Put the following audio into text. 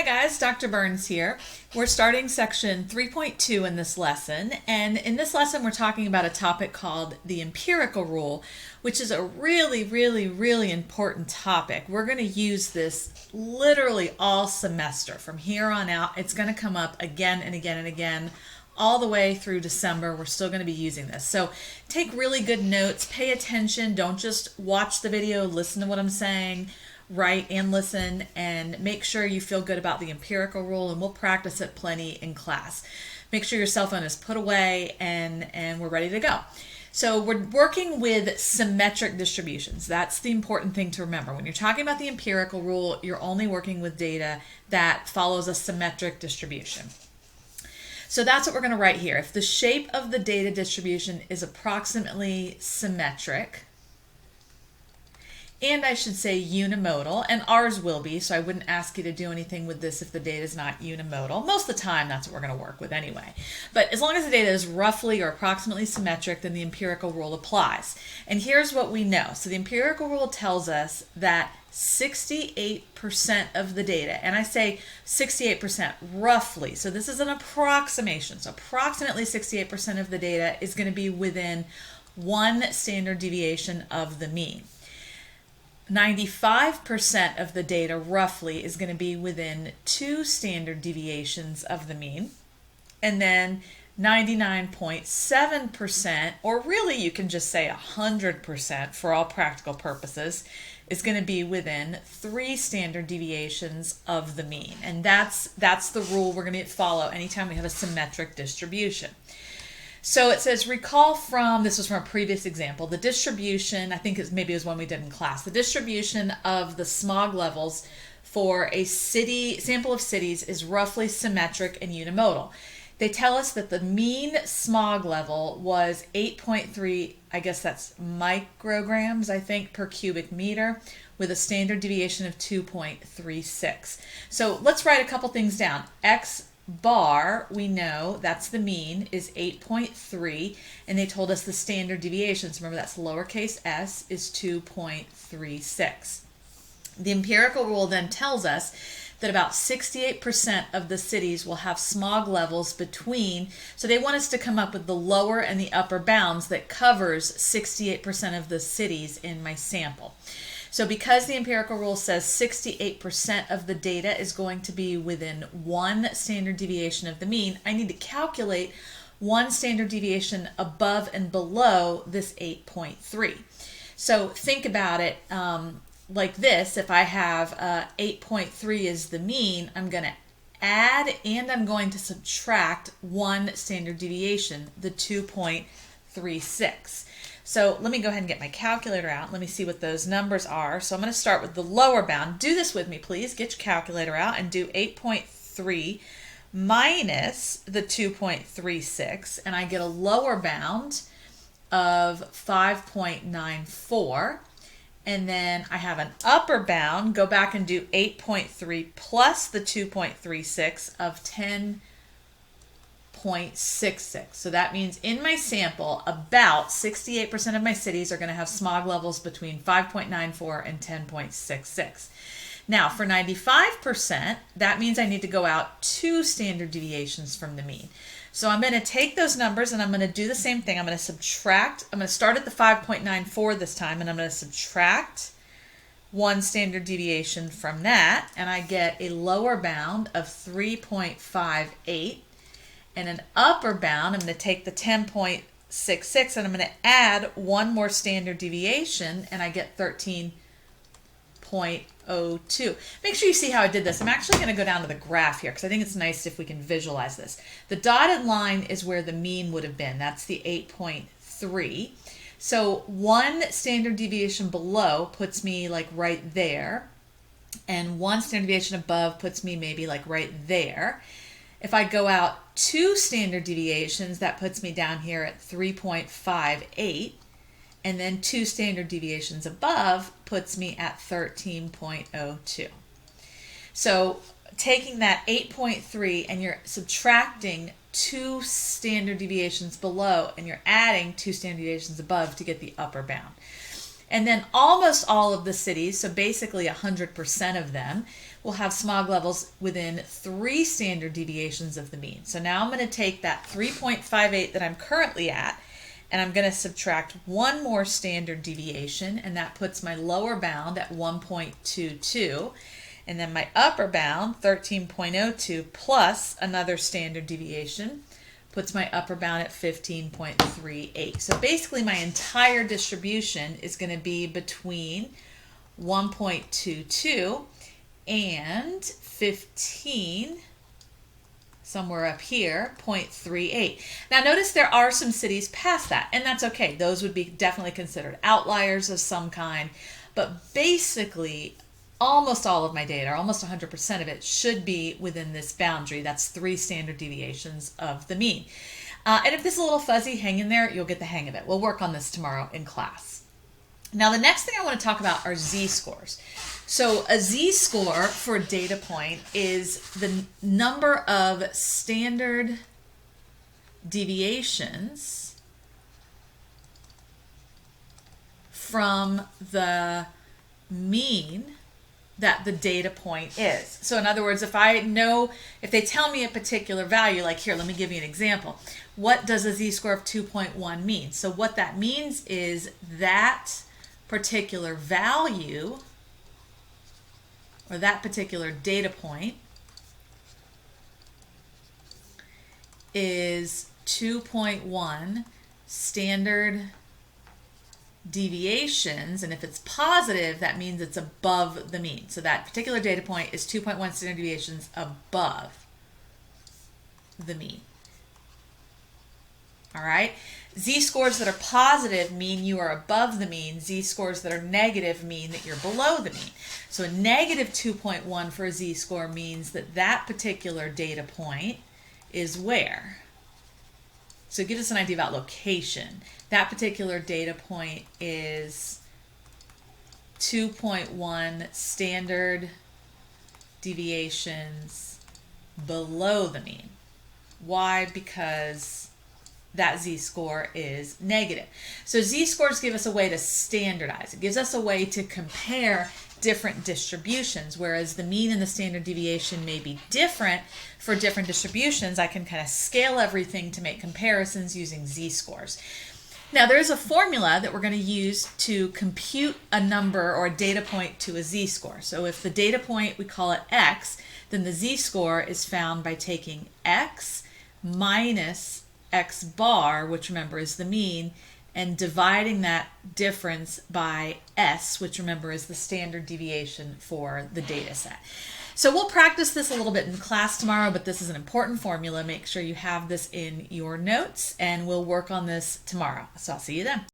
guys, Dr. Burns here. We're starting section 3.2 in this lesson, and in this lesson we're talking about a topic called the empirical rule, which is a really important topic. We're going to use this literally all semester. From here on out, it's going to come up again and again and again all the way through December. We're still going to be using this. So take really good notes, pay attention, don't just watch the video, listen to what I'm saying. Write and listen, and make sure you feel good about the empirical rule, and we'll practice it plenty in class. Make sure your cell phone is put away and we're ready to go. So we're working with symmetric distributions. That's the important thing to remember. When you're talking about the empirical rule, you're only working with data that follows a symmetric distribution. So that's what we're going to write here. If the shape of the data distribution is approximately symmetric, and I should say unimodal, and ours will be, so I wouldn't ask you to do anything with this if the data is not unimodal. Most of the time, that's what we're going to work with anyway. But as long as the data is roughly or approximately symmetric, then the empirical rule applies. And here's what we know. So the empirical rule tells us that 68% of the data, and I say 68% roughly, so this is an approximation, so approximately 68% of the data is going to be within one standard deviation of the mean. 95% of the data roughly is going to be within two standard deviations of the mean, and then 99.7%, or really you can just say 100% for all practical purposes, is going to be within three standard deviations of the mean. And that's the rule we're going to follow anytime we have a symmetric distribution. So it says, recall from, this was from a previous example, the distribution, I think maybe it was one we did in class, the distribution of the smog levels for a sample of cities is roughly symmetric and unimodal. They tell us that the mean smog level was 8.3, I guess that's micrograms, I think, per cubic meter, with a standard deviation of 2.36. So let's write a couple things down. X bar, we know that's the mean, is 8.3, and they told us the standard deviations, remember that's lowercase s, is 2.36. The empirical rule then tells us that about 68% of the cities will have smog levels between, so they want us to come up with the lower and the upper bounds that covers 68% of the cities in my sample. So because the empirical rule says 68% of the data is going to be within one standard deviation of the mean, I need to calculate one standard deviation above and below this 8.3. So think about it like this. If I have 8.3 is the mean, I'm going to add and I'm going to subtract one standard deviation, the 2.36. So let me go ahead and get my calculator out. Let me see what those numbers are. So I'm going to start with the lower bound. Do this with me, please. Get your calculator out and do 8.3 minus the 2.36, and I get a lower bound of 5.94. And then I have an upper bound. Go back and do 8.3 plus the 2.36 of 10.66. So that means in my sample, about 68% of my cities are going to have smog levels between 5.94 and 10.66. Now for 95%, that means I need to go out two standard deviations from the mean. So I'm going to take those numbers and I'm going to do the same thing. I'm going to subtract, I'm going to start at the 5.94 this time, and I'm going to subtract one standard deviation from that, and I get a lower bound of 3.58. And an upper bound, I'm going to take the 10.66 and I'm going to add one more standard deviation, and I get 13.02. Make sure you see how I did this. I'm actually going to go down to the graph here because I think it's nice if we can visualize this. The dotted line is where the mean would have been. That's the 8.3. So one standard deviation below puts me like right there, and one standard deviation above puts me maybe like right there. If I go out two standard deviations, that puts me down here at 3.58, and then two standard deviations above puts me at 13.02. So taking that 8.3 and you're subtracting two standard deviations below, and you're adding two standard deviations above to get the upper bound. And then almost all of the cities, so basically 100% of them, will have smog levels within 3 standard deviations of the mean. So now I'm going to take that 3.58 that I'm currently at, and I'm going to subtract one more standard deviation, and that puts my lower bound at 1.22. And then my upper bound, 13.02, plus another standard deviation, puts my upper bound at 15.38. So basically my entire distribution is going to be between 1.22 and 15, somewhere up here, 0.38. Now notice there are some cities past that, and that's okay. Those would be definitely considered outliers of some kind, but basically almost all of my data, or almost 100% of it, should be within this boundary. That's 3 standard deviations of the mean. And if this is a little fuzzy, hang in there, you'll get the hang of it. We'll work on this tomorrow in class. Now the next thing I want to talk about are z-scores. So a z-score for a data point is the number of standard deviations from the mean that the data point is. So in other words, if they tell me a particular value, like here, let me give you an example. What does a z-score of 2.1 mean? So what that means is that particular value, or that particular data point, is 2.1 standard deviations, and if it's positive, that means it's above the mean. So that particular data point is 2.1 standard deviations above the mean. All right. Z-scores that are positive mean you are above the mean. Z-scores that are negative mean that you're below the mean. So a negative 2.1 for a z-score means that that particular data point is where? So it gives us an idea about location. That particular data point is 2.1 standard deviations below the mean. Why? Because that z-score is negative. So z-scores give us a way to standardize. It gives us a way to compare different distributions, whereas the mean and the standard deviation may be different for different distributions. I can kind of scale everything to make comparisons using z-scores. Now there's a formula that we're going to use to compute a number or a data point to a z-score. So if the data point, we call it x, then the z-score is found by taking x minus x bar, which remember is the mean, and dividing that difference by s, which remember is the standard deviation for the data set. So we'll practice this a little bit in class tomorrow, but this is an important formula. Make sure you have this in your notes, and we'll work on this tomorrow. So I'll see you then.